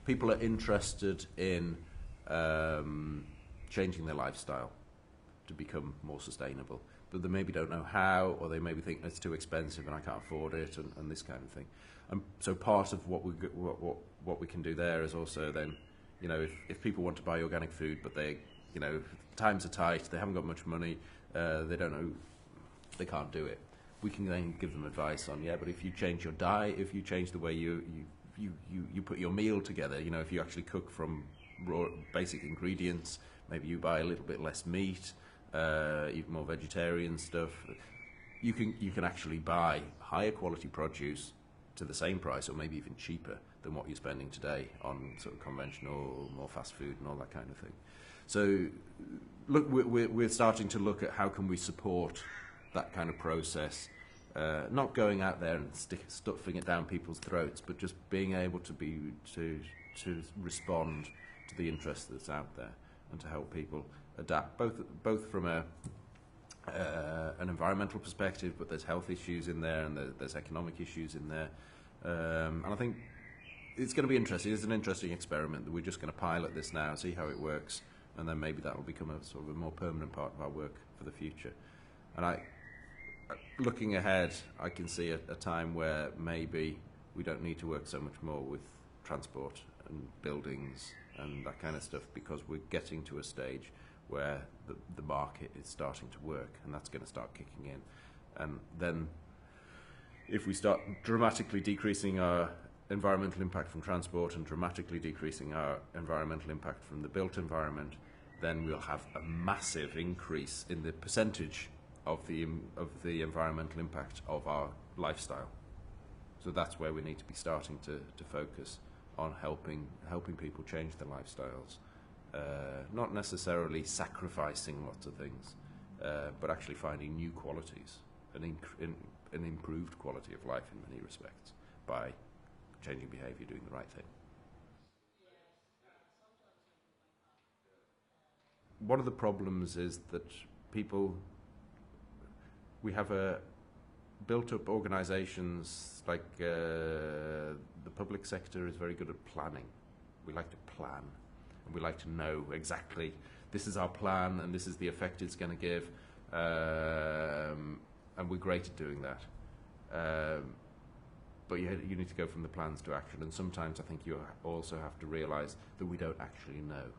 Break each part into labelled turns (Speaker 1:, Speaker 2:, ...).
Speaker 1: people are interested in changing their lifestyle to become more sustainable, but they maybe don't know how, or they maybe think it's too expensive and I can't afford it, and this kind of thing. So part of what we can do there is also then, you know, if people want to buy organic food, but they, you know, times are tight, they haven't got much money, they don't know, they can't do it. We can then give them advice on, yeah, but if you change your diet, if you change the way you put your meal together, you know, if you actually cook from raw basic ingredients, maybe you buy a little bit less meat, eat more vegetarian stuff, you can actually buy higher quality produce to the same price, or maybe even cheaper than what you're spending today on sort of conventional, more fast food and all that kind of thing. So look, we're starting to look at how can we support that kind of process, not going out there and stuffing it down people's throats, but just being able to respond to the interest that's out there and to help people adapt, both from an environmental perspective, but there's health issues in there and there's economic issues in there, and I think it's going to be interesting. It's an interesting experiment that we're just going to pilot this now, see how it works, and then maybe that will become a sort of a more permanent part of our work for the future. And looking ahead, I can see a time where maybe we don't need to work so much more with transport and buildings and that kind of stuff, because we're getting to a stage where the market is starting to work, and that's going to start kicking in. And then if we start dramatically decreasing our environmental impact from transport and dramatically decreasing our environmental impact from the built environment, then we'll have a massive increase in the percentage of the environmental impact of our lifestyle. So that's where we need to be starting to focus on helping people change their lifestyles, not necessarily sacrificing lots of things, but actually finding new qualities, an improved quality of life in many respects by changing behaviour, doing the right thing. One of the problems is that we have built-up organisations, like the public sector is very good at planning. We like to plan, and we like to know exactly, this is our plan and this is the effect it's going to give, and we're great at doing that. But you need to go from the plans to action, and sometimes I think you also have to realise that we don't actually know.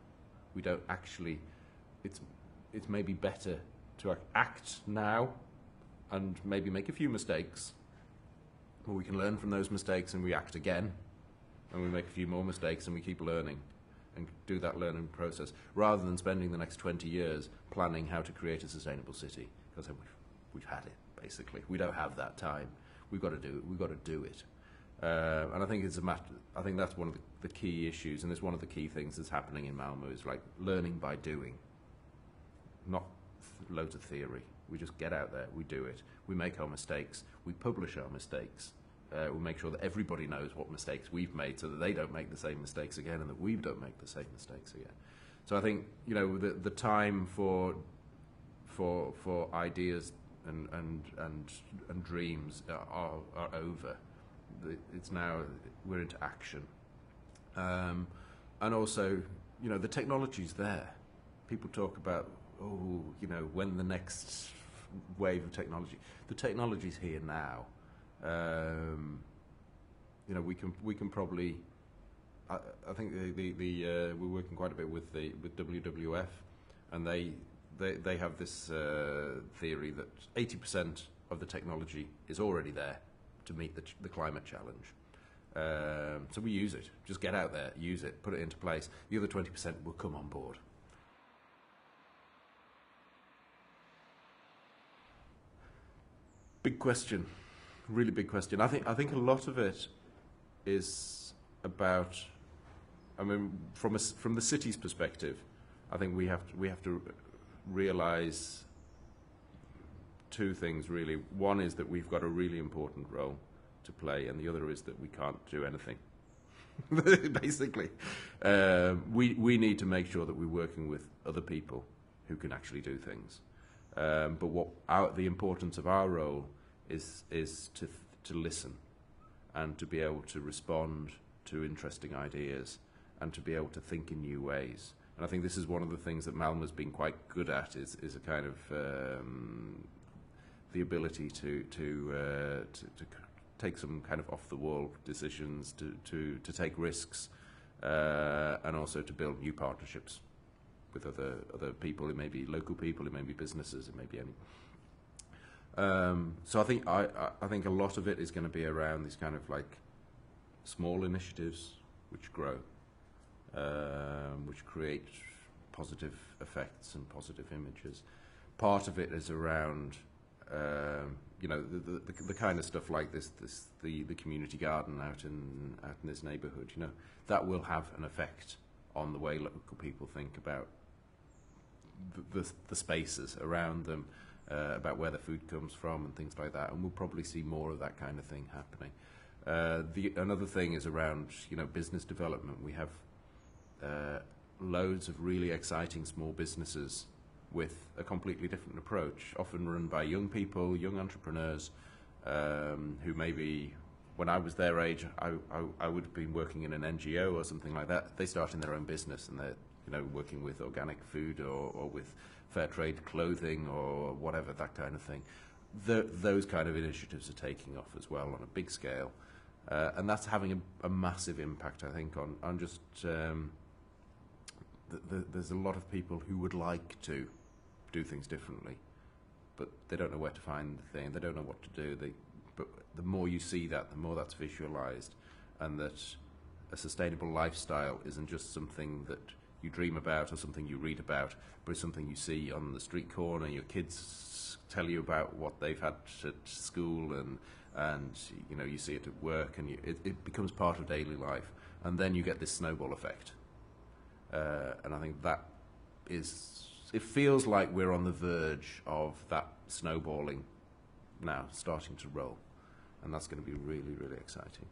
Speaker 1: We don't actually, it's maybe better to act now and maybe make a few mistakes, but we can learn from those mistakes and we act again, and we make a few more mistakes and we keep learning and do that learning process, rather than spending the next 20 years planning how to create a sustainable city, because we've had it, basically. We don't have that time. We've got to do it. We've got to do it. And I think it's a matter. I think that's one of the key issues, and it's one of the key things that's happening in Malmö, is like learning by doing, not loads of theory. We just get out there, we do it, we make our mistakes, we publish our mistakes, we make sure that everybody knows what mistakes we've made, so that they don't make the same mistakes again, and that we don't make the same mistakes again. So I think, you know, the time for ideas and dreams are over. It's now, we're into action, and also, you know, the technology's there. People talk about, oh, you know, when the next wave of technology. The technology's here now. You know, we can probably. I think we're working quite a bit with WWF, and they have this theory that 80% of the technology is already there to meet the climate challenge. So we use it. Just get out there, use it, put it into place. The other 20% will come on board. Big question, really big question. I think a lot of it is about. I mean, from the city's perspective, I think we have to realise two things really. One is that we've got a really important role to play, and the other is that we can't do anything. Basically, we need to make sure that we're working with other people who can actually do things. But the importance of our role is to listen and to be able to respond to interesting ideas and to be able to think in new ways. And I think this is one of the things that Malmö's been quite good at, is a kind of the ability to take some kind of off-the-wall decisions, to take risks, and also to build new partnerships with other people. It may be local people, it may be businesses, it may be any. So I think a lot of it is going to be around these kind of like small initiatives which grow, which create positive effects and positive images. Part of it is around you know, the kind of stuff like the community garden out in this neighbourhood. You know, that will have an effect on the way local people think about the spaces around them, about where the food comes from and things like that. And we'll probably see more of that kind of thing happening. Another thing is around, you know, business development. We have loads of really exciting small businesses with a completely different approach, often run by young people, young entrepreneurs, who maybe, when I was their age, I would have been working in an NGO or something like that. They start in their own business, and they're, you know, working with organic food or with fair trade clothing or whatever, that kind of thing. Those kind of initiatives are taking off as well on a big scale, and that's having a massive impact, I think, on just there's a lot of people who would like to do things differently, but they don't know where to find the thing, they don't know what to do. But the more you see that, the more that's visualized, and that a sustainable lifestyle isn't just something that you dream about or something you read about, but it's something you see on the street corner. Your kids tell you about what they've had at school, and you know, you see it at work, and it becomes part of daily life, and then you get this snowball effect. And I think that it feels like we're on the verge of that snowballing now starting to roll, and that's going to be really, really exciting.